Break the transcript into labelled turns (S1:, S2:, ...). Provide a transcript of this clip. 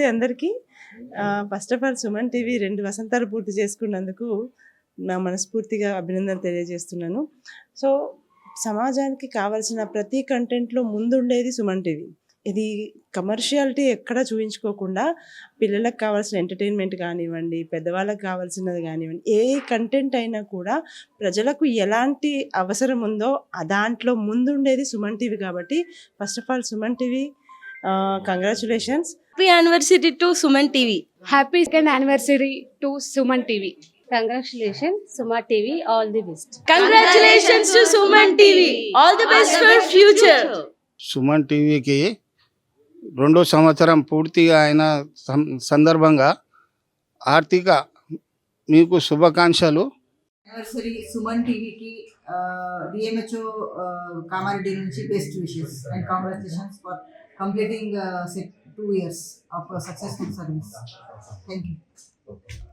S1: నమస్తే అందరికీ. First of all Suman TV 2 వసంతాలు పూర్తి చేసుకున్నందుకు నా మనస్ఫూర్తిగా అభినందనలు తెలియజేస్తున్నాను. సో, సమాజానికి కావాల్సిన ప్రతి కంటెంట్‌లో ముందుండేది సుమన్ టీవీ. ఇది కమర్షియాలిటీ ఎక్కడా చూయించుకోకుండా పిల్లలకు కావాల్సిన ఎంటర్‌టైన్‌మెంట్ కానివ్వండి, పెద్దవాళ్ళకి కావాల్సినది కానివ్వండి, ఏ కంటెంట్ అయినా కూడా ప్రజలకు ఎలాంటి అవసరం ఉందో దాంట్లో ముందుండేది సుమన్ టీవీ కాబట్టి first of all Suman TV congratulations.
S2: Happy anniversary to Suman TV.
S3: Happy second anniversary to Suman TV.
S4: Congratulations, Suma TV. All the best.
S2: Congratulations to Suman TV. All the best for future.
S5: Suman టీవీకి 2వ సంవత్సరం పూర్తిగా అయిన సందర్భంగా ఆర్థిక మీకు శుభాకాంక్షలు.
S6: Anniversary Suman టీవీకి డిఎంహెచ్ఓ కామారెడ్డి నుంచి best wishes and congratulations for completing 2 years of successful service. Thank you.